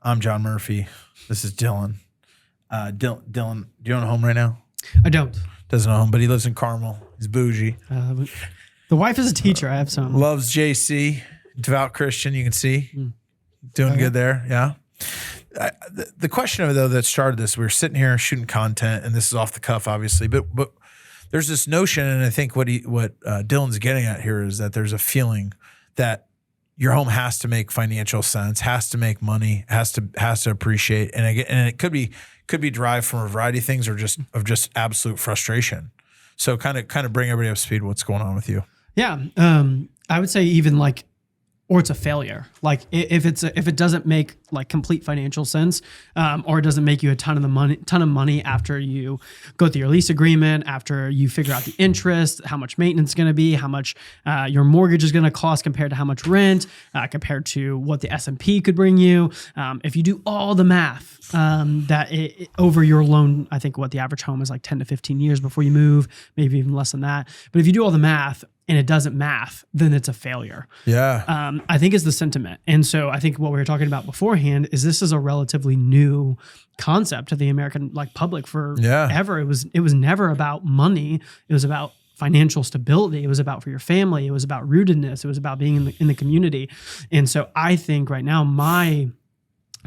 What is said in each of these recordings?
I'm John Murphy. This is Dylan. Dylan, do you own a home right now? I don't. Doesn't own a home, but he lives in Carmel. He's bougie. The wife is a teacher. I have some. Loves JC. Devout Christian, you can see. Doing good there, yeah. The question of it, though, that started this, we were sitting here shooting content, and this is off the cuff, obviously, but there's this notion, and I think what Dylan's getting at here is that there's a feeling that your home has to make financial sense, has to make money, has to appreciate, and it could be derived from a variety of things or just absolute frustration. So kind of bring everybody up to speed. What's going on with you? Yeah, I would say even like, or it's a failure. Like if it doesn't make like complete financial sense, or it doesn't make you a ton of money after you go through your lease agreement, after you figure out the interest, how much maintenance is going to be, how much your mortgage is going to cost compared to how much rent, compared to what the S&P could bring you. If you do all the math, over your loan, I think what the average home is like 10 to 15 years before you move, maybe even less than that. But if you do all the math and it doesn't math, then it's a failure. Yeah. I think is the sentiment. And so I think what we were talking about beforehand is this is a relatively new concept to the American public forever. It was never about money. It was about financial stability. It was about for your family. It was about rootedness. It was about being in the community. And so I think right now my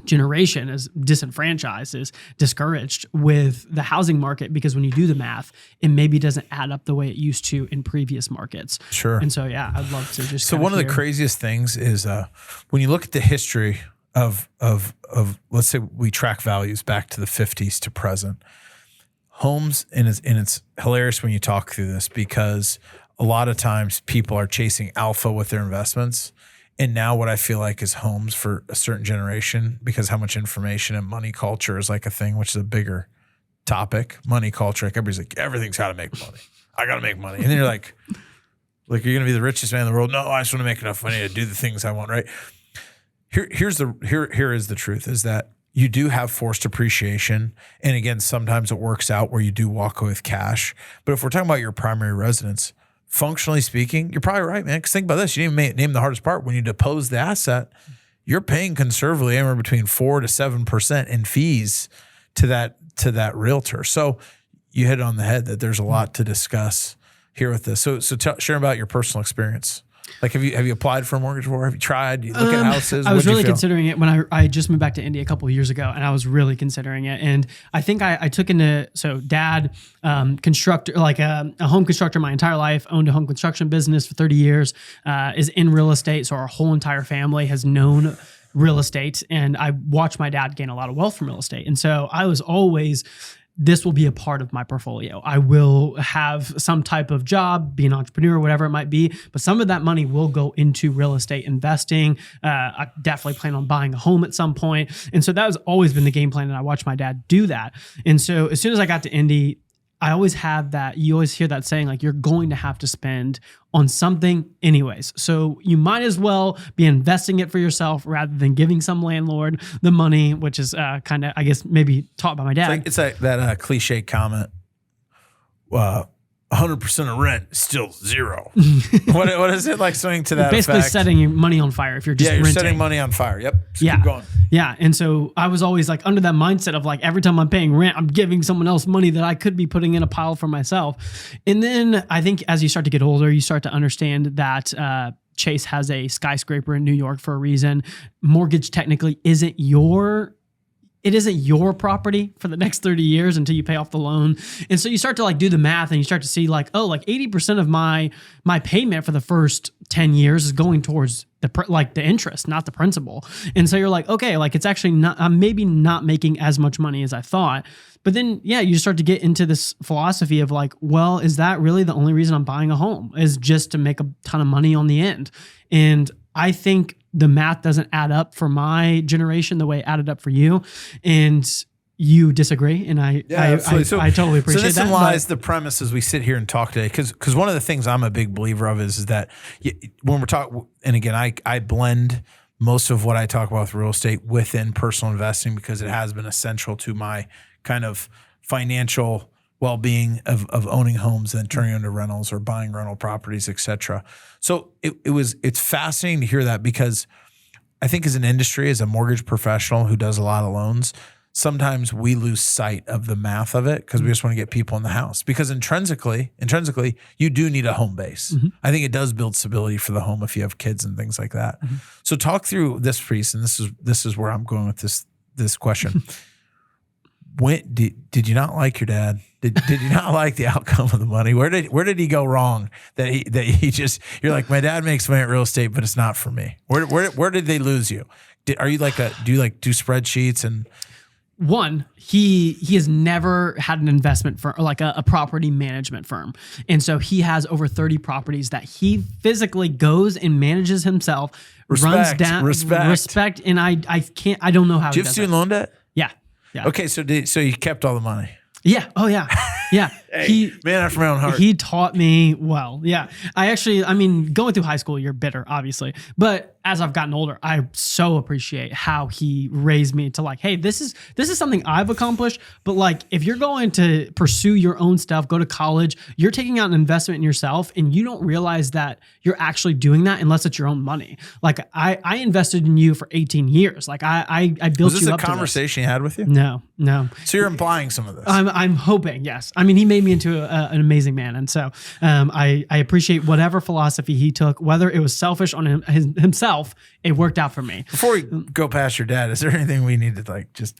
generation is disenfranchised, is discouraged with the housing market because when you do the math, it maybe doesn't add up the way it used to in previous markets. Sure. And so, yeah, I'd love to just. So one of the craziest things is when you look at the history of let's say we track values back to the 50s to present, homes, and it's hilarious when you talk through this because a lot of times people are chasing alpha with their investments. And now what I feel like is homes for a certain generation, because how much information and money culture is like a thing, which is a bigger topic. Money culture, like everybody's like, everything's got to make money. I got to make money. And then you're like you're going to be the richest man in the world. No, I just want to make enough money to do the things I want, right? Here is the truth is that you do have forced appreciation. And again, sometimes it works out where you do walk away with cash. But if we're talking about your primary residence, functionally speaking, you're probably right, man. Because think about this. You didn't even name the hardest part. When you depose the asset, you're paying conservatively anywhere between 4 to 7% in fees to that realtor. So you hit it on the head that there's a lot to discuss here with this. So share about your personal experience. Like, have you applied for a mortgage before? Have you tried? You look at houses? I was really considering it when I just moved back to India a couple of years ago, and I was really considering it. And I think I took dad, constructor, like a home constructor my entire life, owned a home construction business for 30 years, is in real estate. So our whole entire family has known real estate, and I watched my dad gain a lot of wealth from real estate. And so I was always, this will be a part of my portfolio. I will have some type of job, be an entrepreneur, whatever it might be, but some of that money will go into real estate investing. I definitely plan on buying a home at some point. And so that has always been the game plan, and I watched my dad do that. And so as soon as I got to Indy, I always have that, you always hear that saying, like, you're going to have to spend on something anyways. So you might as well be investing it for yourself rather than giving some landlord the money, which is kind of, I guess, maybe taught by my dad. It's like that cliche comment, 100% of rent is still zero. What is it like something to that basically effect? Setting your money on fire if you're just renting. Setting money on fire. Yep. So yeah. Keep going. Yeah. And so I was always like under that mindset of like every time I'm paying rent, I'm giving someone else money that I could be putting in a pile for myself. And then I think as you start to get older, you start to understand that Chase has a skyscraper in New York for a reason. Mortgage technically isn't your property for the next 30 years until you pay off the loan. And so you start to like do the math and you start to see like, oh, like 80% of my payment for the first 10 years is going towards the interest, not the principal. And so you're like, okay, like it's actually not, I'm maybe not making as much money as I thought. But then, yeah, you start to get into this philosophy of like, well, is that really the only reason I'm buying a home is just to make a ton of money on the end? And I think the math doesn't add up for my generation the way it added up for you. And you disagree. And I totally appreciate that. So this implies the premise as we sit here and talk today, because one of the things I'm a big believer of is that when we're talking, and again, I blend most of what I talk about with real estate within personal investing because it has been essential to my kind of financial well-being of owning homes and turning into rentals or buying rental properties, et cetera. So it's fascinating to hear that because I think as an industry, as a mortgage professional who does a lot of loans, sometimes we lose sight of the math of it because we just want to get people in the house. Because intrinsically, you do need a home base. I think it does build stability for the home if you have kids and things like that. So talk through this piece, and this is where I'm going with this question. When did you not like your dad? Did you not like the outcome of the money? Where did he go wrong? That he just, you're like, my dad makes money at real estate, but it's not for me. Where did they lose you? Do you do spreadsheets and? One, he has never had an investment firm or like a property management firm. And so he has over 30 properties that he physically goes and manages himself, runs down respect. And I don't know how. Do you have student loan debt? Yeah. Okay. So you kept all the money. Yeah. Oh yeah. Yeah. Hey, man after my own heart. He taught me well. Yeah. Going through high school, you're bitter, obviously. But as I've gotten older, I so appreciate how he raised me to like, hey, this is something I've accomplished. But like, if you're going to pursue your own stuff, go to college, you're taking out an investment in yourself, and you don't realize that you're actually doing that unless it's your own money. Like I invested in you for 18 years. Like I built you up to this. Was this a conversation you had with you? No. So you're implying some of this. I'm hoping, yes. I mean, he made me into an amazing man. And so I appreciate whatever philosophy he took, whether it was selfish on himself, it worked out for me. Before we go past your dad, is there anything we need to like just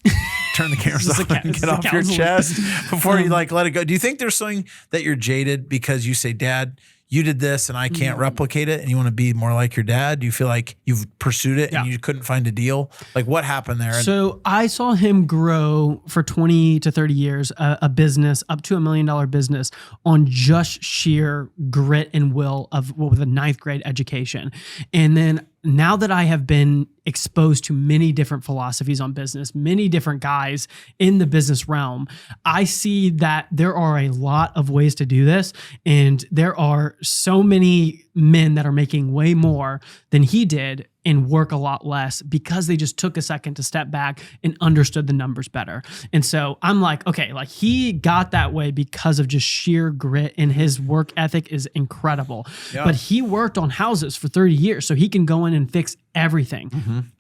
turn the cameras off and get off your chest before you like let it go? Do you think there's something that you're jaded because you say, Dad, you did this and I can't replicate it, and you want to be more like your dad? Do you feel like you've pursued it and you couldn't find a deal? Like what happened there? So I saw him grow for 20 to 30 years, a business up to $1 million business on just sheer grit and will with a 9th grade education. And then now that I have been exposed to many different philosophies on business, many different guys in the business realm, I see that there are a lot of ways to do this. And there are so many men that are making way more than he did and work a lot less because they just took a second to step back and understood the numbers better. And so I'm like, okay, like he got that way because of just sheer grit, and his work ethic is incredible. Yeah. But he worked on houses for 30 years, so he can go in and fix everything.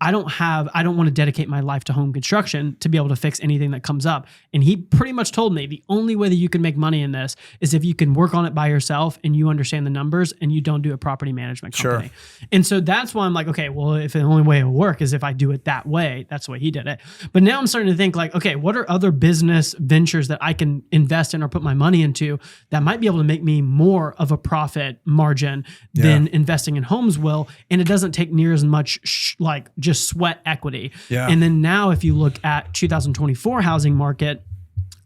I don't want to dedicate my life to home construction to be able to fix anything that comes up. And he pretty much told me the only way that you can make money in this is if you can work on it by yourself and you understand the numbers and you don't do a property management company. Sure. And so that's why I'm like, okay, well, if the only way it'll work is if I do it that way, that's the way he did it. But now I'm starting to think like, okay, what are other business ventures that I can invest in or put my money into that might be able to make me more of a profit margin than investing in homes will, and it doesn't take near as much like just sweat equity. Yeah. And then now if you look at 2024 housing market,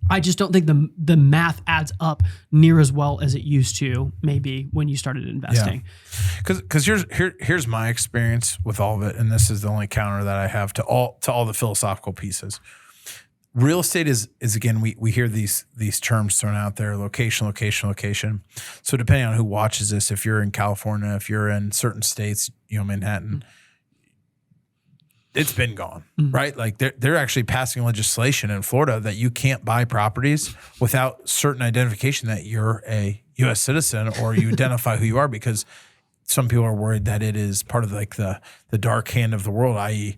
I just don't think the math adds up near as well as it used to maybe when you started investing. Because here's my experience with all of it, and this is the only counter that I have to all the philosophical pieces. Real estate is again, we hear these terms thrown out there: location. So depending on who watches this, if you're in California, if you're in certain states, Manhattan, it's been gone, right? Like they're actually passing legislation in Florida that you can't buy properties without certain identification that you're a U.S. citizen or you identify who you are, because some people are worried that it is part of like the dark hand of the world, i.e.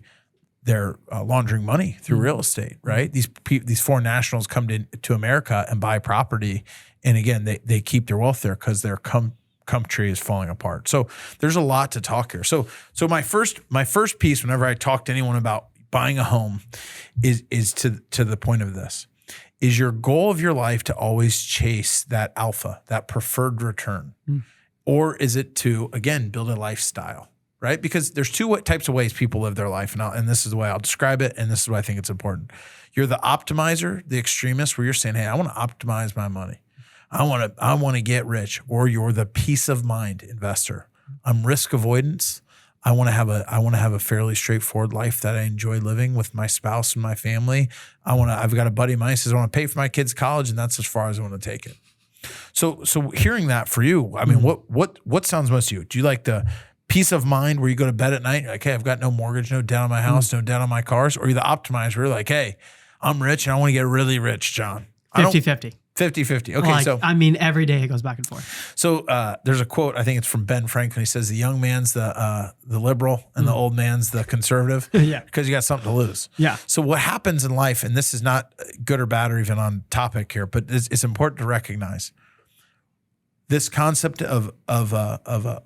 they're laundering money through real estate, right? These foreign nationals come to America and buy property, and again, they keep their wealth there because their country is falling apart. So there's a lot to talk here. So my first piece, whenever I talk to anyone about buying a home, is to the point of this: is your goal of your life to always chase that alpha, that preferred return, or is it to again build a lifestyle? Right? Because there's two types of ways people live their life. And this is the way I'll describe it. And this is why I think it's important. You're the optimizer, the extremist, where you're saying, hey, I want to optimize my money. I want to get rich. Or you're the peace of mind investor. I'm risk avoidance. I want to have a fairly straightforward life that I enjoy living with my spouse and my family. I've got a buddy of mine who says, I want to pay for my kids' college, and that's as far as I want to take it. So hearing that for you, I mean, what sounds most to you? Do you like the peace of mind where you go to bed at night, like, hey, I've got no mortgage, no debt on my house, no debt on my cars? Or you're the optimizer where you're like, hey, I'm rich and I want to get really rich, John. 50-50. 50-50. Okay, Like, so I mean, every day it goes back and forth. So there's a quote, I think it's from Ben Franklin. He says, the young man's the liberal and the old man's the conservative. Yeah. Because you got something to lose. Yeah. So what happens in life, and this is not good or bad or even on topic here, but it's important to recognize this concept of a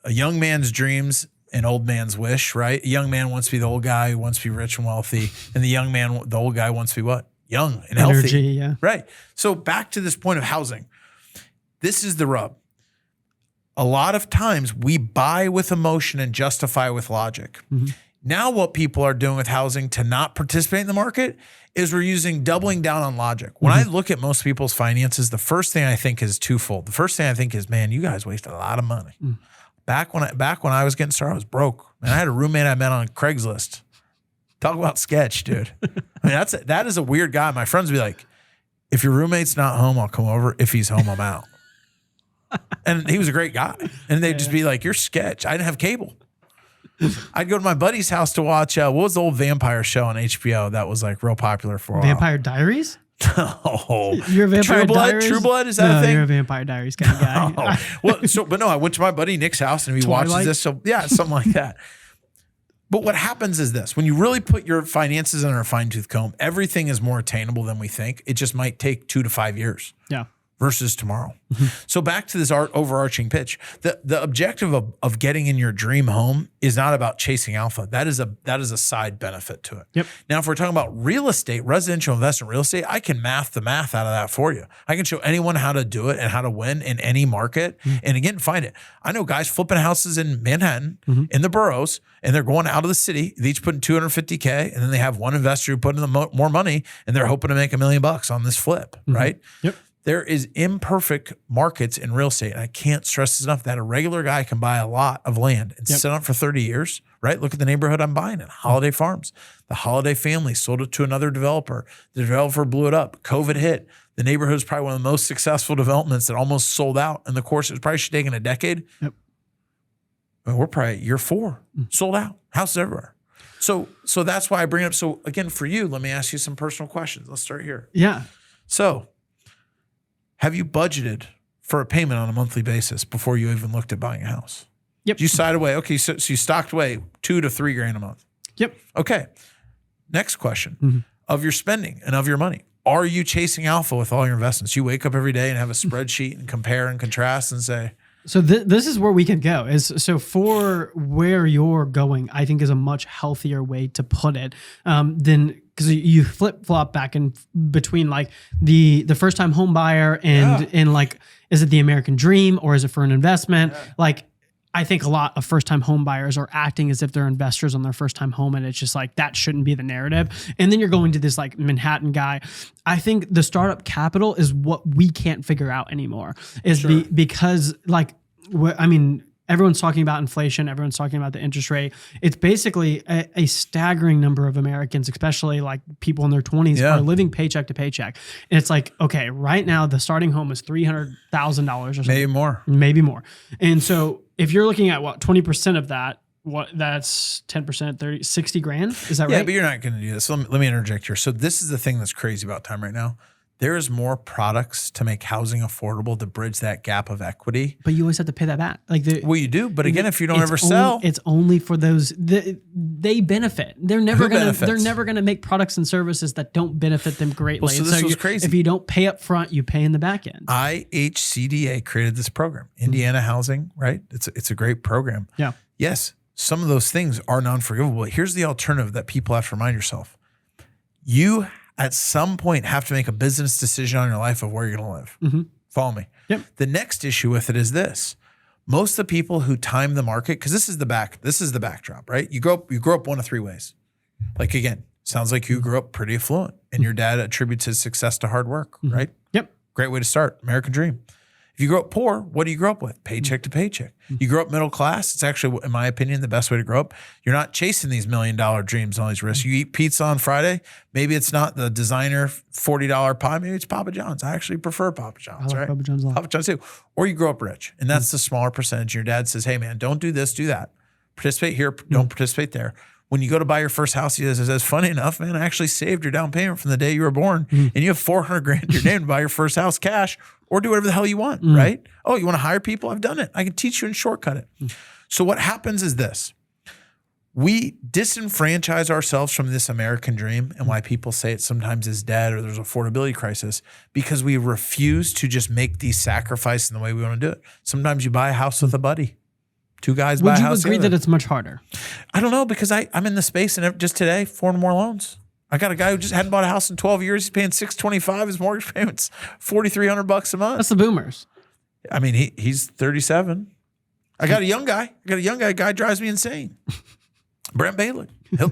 young man's dreams, an old man's wish, right? A young man wants to be the old guy who wants to be rich and wealthy. And the old guy wants to be what? Young and healthy. Energy, yeah. Right. So back to this point of housing. This is the rub. A lot of times we buy with emotion and justify with logic. Mm-hmm. Now what people are doing with housing to not participate in the market is we're using doubling down on logic. When I look at most people's finances, the first thing I think is twofold. The first thing I think is, man, you guys wasted a lot of money. Back when I was getting started, I was broke. And I had a roommate I met on Craigslist. Talk about sketch, dude. I mean, that is a weird guy. My friends would be like, if your roommate's not home, I'll come over. If he's home, I'm out. And he was a great guy. And they'd just be like, you're sketch. I didn't have cable. I'd go to my buddy's house to watch, what was the old vampire show on HBO that was like real popular for a while? Vampire Diaries? Oh, You're a Vampire True Blood? Diaries? True Blood? Is that a thing? You're a Vampire Diaries kind of guy. Oh. Well, but no, I went to my buddy Nick's house and he Twilight? watches this. So yeah, something like that. But what happens is this: when you really put your finances under a fine tooth comb, everything is more attainable than we think. It just might take 2 to 5 years. Yeah. Versus tomorrow. So back to this overarching pitch. The objective of getting in your dream home is not about chasing alpha. That is a side benefit to it. Yep. Now, if we're talking about real estate, residential investment real estate, I can math the math out of that for you. I can show anyone how to do it and how to win in any market. And again, find it. I know guys flipping houses in Manhattan, in the boroughs, and they're going out of the city. They each put in $250K, and then they have one investor who put in more money, and they're hoping to make $1 million on this flip, right? Yep. There is imperfect markets in real estate. And I can't stress this enough that a regular guy can buy a lot of land and sit on it for 30 years, right? Look at the neighborhood I'm buying in, Holiday Farms. The Holiday family sold it to another developer. The developer blew it up. COVID hit. The neighborhood is probably one of the most successful developments that almost sold out. In the course, it probably should have taken a decade. Yep. I mean, we're probably at year 4, sold out. Houses everywhere. So that's why I bring it up. So again, for you, let me ask you some personal questions. Let's start here. Yeah. So, have you budgeted for a payment on a monthly basis before you even looked at buying a house? Yep. You side away. Okay, so you stocked away $2 to $3 grand a month. Yep. Okay. Next question. Of your spending and of your money, are you chasing alpha with all your investments? You wake up every day and have a spreadsheet and compare and contrast and say, So this is where we can go. So for where you're going, I think is a much healthier way to put it than, because you flip flop back and between like the first time home buyer and like, is it the American dream or is it for an investment? Yeah. Like, I think a lot of first time home buyers are acting as if they're investors on their first time home. And it's just like, that shouldn't be the narrative. And then you're going to this like Manhattan guy. I think the startup capital is what we can't figure out anymore because like, I mean, everyone's talking about inflation. Everyone's talking about the interest rate. It's basically a staggering number of Americans, especially like people in their 20s, are living paycheck to paycheck. And it's like, okay, right now the starting home is $300,000 or something. Maybe more. And so if you're looking at 20% of that, that's 10%, 30, 60 grand. Is that right? Yeah, but you're not going to do this. So let me interject here. So this is the thing that's crazy about time right now. There is more products to make housing affordable to bridge that gap of equity. But you always have to pay that back. Like well, you do. But again, if you don't ever sell, it's only for those they benefit. They're never going to make products and services that don't benefit them greatly. Well, so this was crazy. If you don't pay up front, you pay in the back end. IHCDA created this program, Indiana Housing, right? It's a great program. Yeah. Yes, some of those things are non-forgivable. Here's the alternative that people have to remind yourself. You at some point have to make a business decision on your life of where you're going to live. Follow me. Yep. The next issue with it is this. Most of the people who time the market, because this is the backdrop, right? You grow up one of 3 ways. Like again, sounds like you grew up pretty affluent and your dad attributes his success to hard work, right? Yep. Great way to start. American dream. If you grow up poor, what do you grow up with? Paycheck to paycheck. You grow up middle class. It's actually, in my opinion, the best way to grow up. You're not chasing these $1 million dreams and all these risks. You eat pizza on Friday. Maybe it's not the designer $40 pie. Maybe it's Papa John's. I actually prefer Papa John's, right? Papa John's a lot. Papa John's too. Or you grow up rich. And that's the smaller percentage. Your dad says, hey man, don't do this, do that. Participate here, don't participate there. When you go to buy your first house, he says, funny enough, man, I actually saved your down payment from the day you were born, and you have $400,000 in your name to buy your first house cash, or do whatever the hell you want, right? Oh, you want to hire people? I've done it. I can teach you and shortcut it. So what happens is this. We disenfranchise ourselves from this American dream, and why people say it sometimes is dead or there's affordability crisis, because we refuse to just make these sacrifices in the way we want to do it. Sometimes you buy a house with a buddy. Two guys buy a house. Would you agree that it's much harder? I don't know, because I'm in the space, and just today, 4 more loans. I got a guy who just hadn't bought a house in 12 years. He's paying $625. His mortgage payment's $4,300 a month. That's the boomers. I mean, he's 37. I got a young guy. Guy drives me insane. Brent Bailey.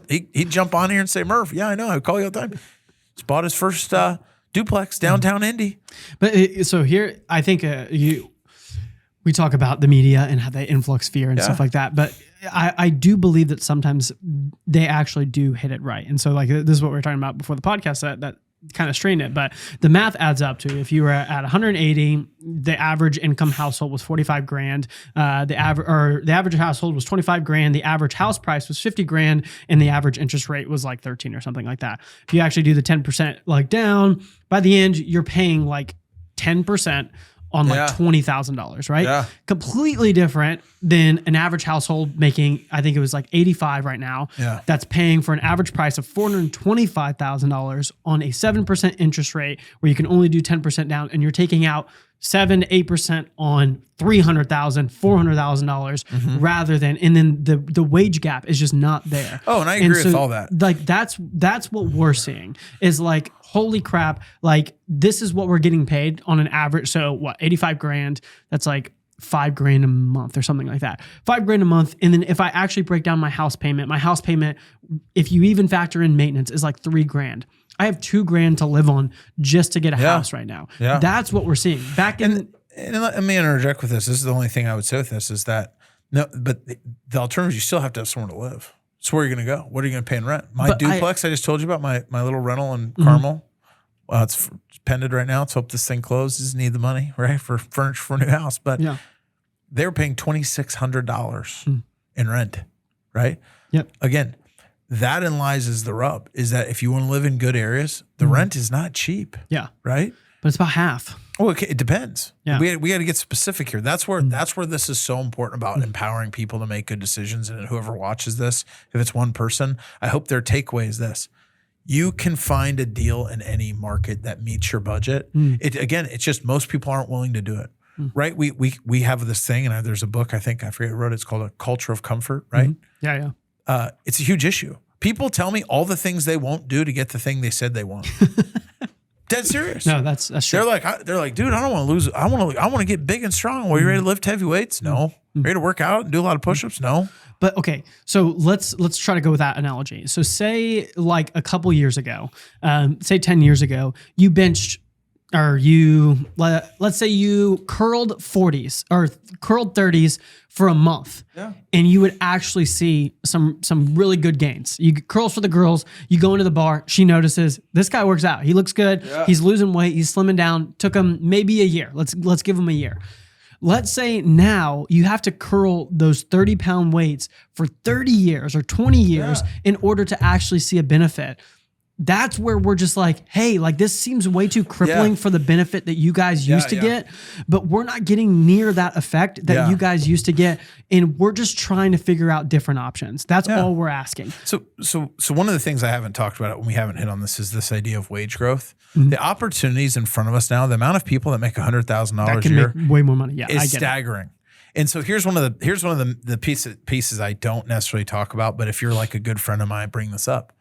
He'd jump on here and say, Murph, yeah, I know. I call you all the time. He's bought his first duplex downtown Indy. But so here, I think we talk about the media and how they influx fear and stuff like that. But I do believe that sometimes they actually do hit it right. And so like this is what we were talking about before the podcast that kind of strained it. But the math adds up to, if you were at 180, the average income household was $45,000. The average household was $25,000. The average house price was $50,000, and the average interest rate was like 13 or something like that. If you actually do the 10% like down, by the end you're paying like 10% on like $20,000, right? Yeah. Completely different than an average household making, I think it was like 85 right now. Yeah. That's paying for an average price of $425,000 on a 7% interest rate, where you can only do 10% down, and you're taking out 7 to 8% on $300,000, $400,000 rather than, and then the wage gap is just not there. Oh, and I agree with all that. Like that's what we're seeing is like, holy crap, like this is what we're getting paid on an average. So what, $85,000, that's like $5,000 a month or something like that. $5,000 a month. And then if I actually break down my house payment, if you even factor in maintenance, is like $3,000. I have $2,000 to live on just to get a house right now. Yeah. That's what we're seeing. And let me interject with this. This is the only thing I would say with this is that, no, but the alternative, you still have to have somewhere to live. So where are you going to go? What are you going to pay in rent? My duplex I just told you about, my little rental in Carmel. It's pended right now. Let's hope this thing closes. Need the money, right, for furniture for a new house. But they were paying $2,600 in rent, right? Yep. Again, that in lies is the rub, is that if you want to live in good areas, the rent is not cheap. Yeah. Right? But it's about half. Oh, okay. It depends. Yeah. We got to get specific here. That's where this is so important about empowering people to make good decisions. And whoever watches this, if it's one person, I hope their takeaway is this. You can find a deal in any market that meets your budget. It's just most people aren't willing to do it. Right? We have this thing, and there's a book, I forget who wrote it. It's called A Culture of Comfort, right? Yeah. It's a huge issue. People tell me all the things they won't do to get the thing they said they want. Dead serious. No, that's true. They're like, dude, I don't want to lose. I want to get big and strong. Well, you ready to lift heavy weights? No. Ready to work out and do a lot of push-ups? No. But okay, so let's try to go with that analogy. So say like a couple years ago, say 10 years ago, you benched, or let's say you curled 40s or curled 30s for a month, and you would actually see some really good gains. You curls for the girls, you go into the bar, she notices this guy works out, he looks good, he's losing weight, he's slimming down. Took him maybe a year. Let's give him a year. Let's say now you have to curl those 30-pound weights for 30 years or 20 years in order to actually see a benefit. That's where we're just like, hey, like this seems way too crippling for the benefit that you guys used to get, but we're not getting near that effect that you guys used to get. And we're just trying to figure out different options. That's all we're asking. So one of the things I haven't talked about when we haven't hit on this is this idea of wage growth. The opportunities in front of us now, the amount of people that make $100,000 a year make way more money. is staggering. And so here's one of the pieces I don't necessarily talk about, but if you're like a good friend of mine, I bring this up.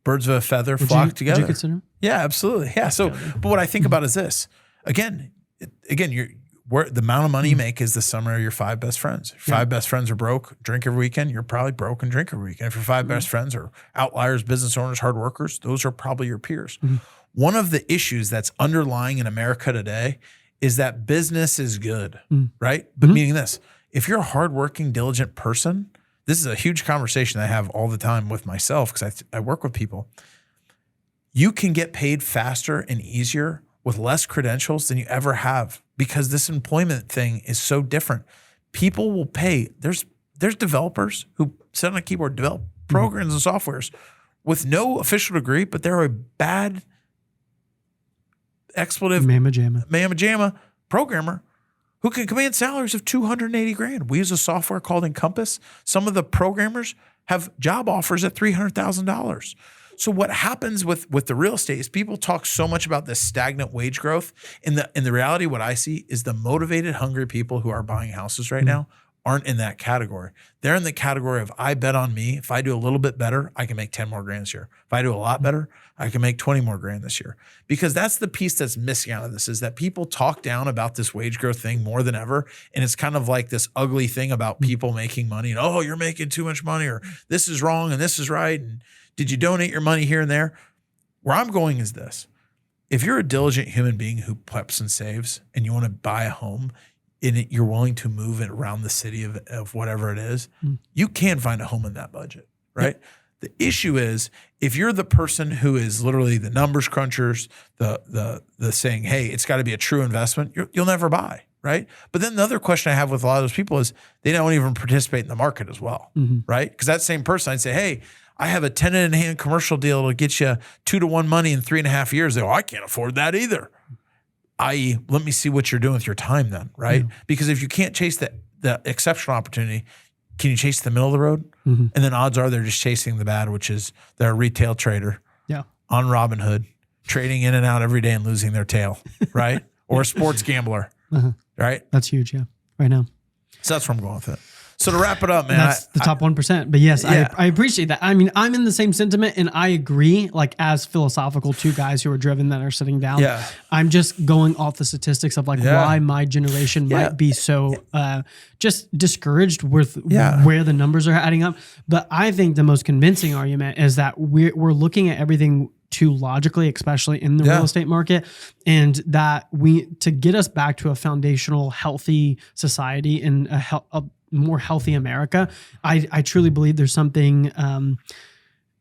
Birds of a feather flock together. Would you consider? Yeah, absolutely. Yeah. So, but what I think about is this. Again, the amount of money you make is the sum of your 5 best friends. If 5 best friends are broke, drink every weekend, you're probably broke and drink every weekend. If your 5 best friends are outliers, business owners, hard workers, those are probably your peers. One of the issues that's underlying in America today is that business is good, right? But meaning this, if you're a hardworking, diligent person, this is a huge conversation I have all the time with myself because I work with people. You can get paid faster and easier with less credentials than you ever have because this employment thing is so different. People will pay. There's developers who sit on a keyboard, develop programs and softwares with no official degree, but they're a bad expletive Mamma jamma programmer who can command salaries of $280,000. We use a software called Encompass. Some of the programmers have job offers at $300,000. So what happens with the real estate is people talk so much about this stagnant wage growth. In the reality, what I see is the motivated, hungry people who are buying houses right now aren't in that category. They're in the category of, I bet on me. If I do a little bit better, I can make 10 more grand this year. If I do a lot better, I can make 20 more grand this year. Because that's the piece that's missing out of this, is that people talk down about this wage growth thing more than ever. And it's kind of like this ugly thing about people making money and, oh, you're making too much money, or this is wrong and this is right. And did you donate your money here and there? Where I'm going is this. If you're a diligent human being who preps and saves and you want to buy a home, and you're willing to move it around the city of whatever it is, you can find a home in that budget, right? The issue is if you're the person who is literally the numbers crunchers, the saying, hey, it's got to be a true investment, you'll never buy, right? But then the other question I have with a lot of those people is they don't even participate in the market as well, right? Because that same person, I'd say, hey, I have a tenant-in-hand commercial deal to get you 2-to-1 money in 3.5 years. They go, I can't afford that either. I.e., let me see what you're doing with your time then, right? Because if you can't chase the exceptional opportunity, can you chase the middle of the road? And then odds are they're just chasing the bad, which is they're a retail trader on Robinhood, trading in and out every day and losing their tail, right? Or a sports gambler, right? That's huge, right now. So that's where I'm going with it. So to wrap it up, man. That's the top 1%. But yes, I appreciate that. I mean, I'm in the same sentiment and I agree, like as philosophical two guys who are driven that are sitting down. I'm just going off the statistics of like why my generation might be so just discouraged with where the numbers are adding up. But I think the most convincing argument is that we're looking at everything too logically, especially in the real estate market, and that to get us back to a foundational, healthy society and a more healthy America, I truly believe there's something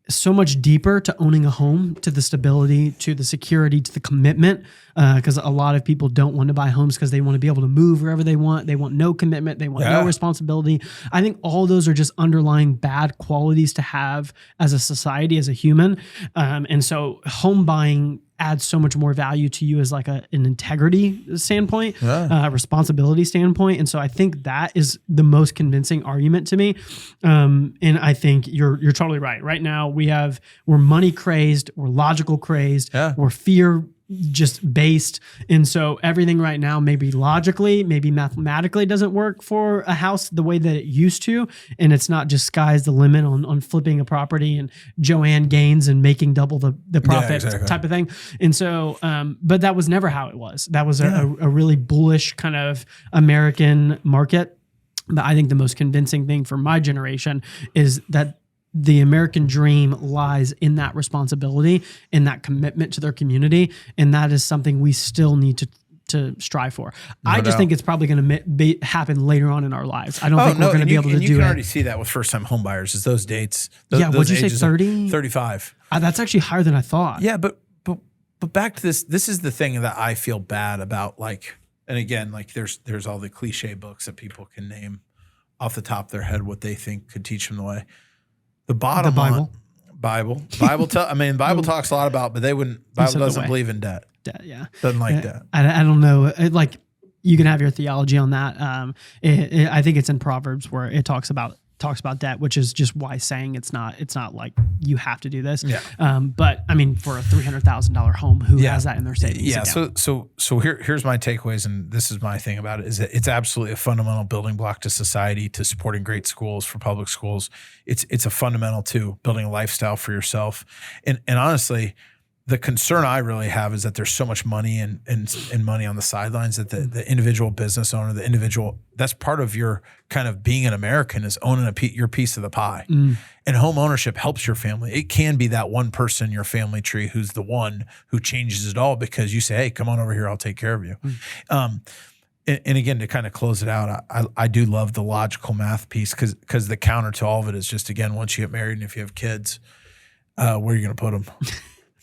so much deeper to owning a home, to the stability, to the security, to the commitment, because a lot of people don't want to buy homes because they want to be able to move wherever they want. They want no commitment. They want no responsibility. I think all those are just underlying bad qualities to have as a society, as a human. And so home buying adds so much more value to you as like an integrity standpoint, responsibility standpoint. And so I think that is the most convincing argument to me. And I think you're totally right. Right now we're money crazed, we're logical crazed, we're fear just based. And so everything right now, maybe logically, maybe mathematically doesn't work for a house the way that it used to. And it's not just sky's the limit on flipping a property and Joanne Gaines and making double the profit type of thing. And so, but that was never how it was. That was a really bullish kind of American market. But I think the most convincing thing for my generation is that the American dream lies in that responsibility, in that commitment to their community. And that is something we still need to strive for. I just think it's probably going to happen later on in our lives. I don't think we're going to be able to do it. You can already see that with first-time home buyers is those dates. What'd you say, 30? 35. That's actually higher than I thought. Yeah, but back to this. This is the thing that I feel bad about. Like, and again, like there's all the cliche books that people can name off the top of their head what they think could teach them the way. The Bible. Bible talks a lot about, but Bible doesn't believe in debt. Doesn't like debt. I don't know. Like you can have your theology on that. I think it's in Proverbs where it talks about debt, which is just why saying it's not like you have to do this. But I mean, for a $300,000 home, who has that in their savings? So here's my takeaways, and this is my thing about it, is that it's absolutely a fundamental building block to society, to supporting great schools, for public schools. It's a fundamental to building a lifestyle for yourself. And honestly, the concern I really have is that there's so much money and money on the sidelines that the individual business owner, that's part of your kind of being an American, is owning your piece of the pie. And home ownership helps your family. It can be that one person in your family tree who's the one who changes it all because you say, hey, come on over here, I'll take care of you. And again, to kind of close it out, I do love the logical math piece because the counter to all of it is just, again, once you get married and if you have kids, where are you going to put them?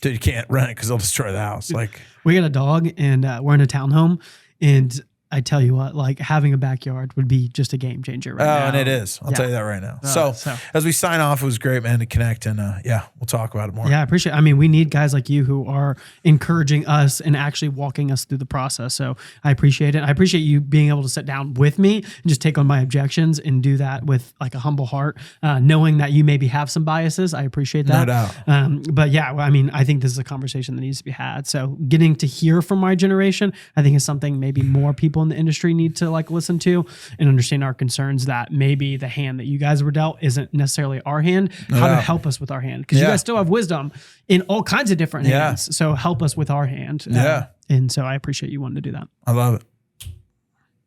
Dude, you can't rent it because they'll destroy the house. Like, we got a dog and we're in a townhome, and I tell you what, like having a backyard would be just a game changer right now. And it is. I'll tell you that right now. So as we sign off, it was great, man, to connect. And we'll talk about it more. Yeah, I appreciate it. I mean, we need guys like you who are encouraging us and actually walking us through the process. So I appreciate it. I appreciate you being able to sit down with me and just take on my objections and do that with like a humble heart, knowing that you maybe have some biases. I appreciate that. No doubt. But yeah, I mean, I think this is a conversation that needs to be had. So getting to hear from my generation, I think is something maybe more people in the industry need to like listen to and understand our concerns that maybe the hand that you guys were dealt isn't necessarily our hand. How to help us with our hand, because you guys still have wisdom in all kinds of different hands. So help us with our hand. And so I appreciate you wanting to do that. I love it.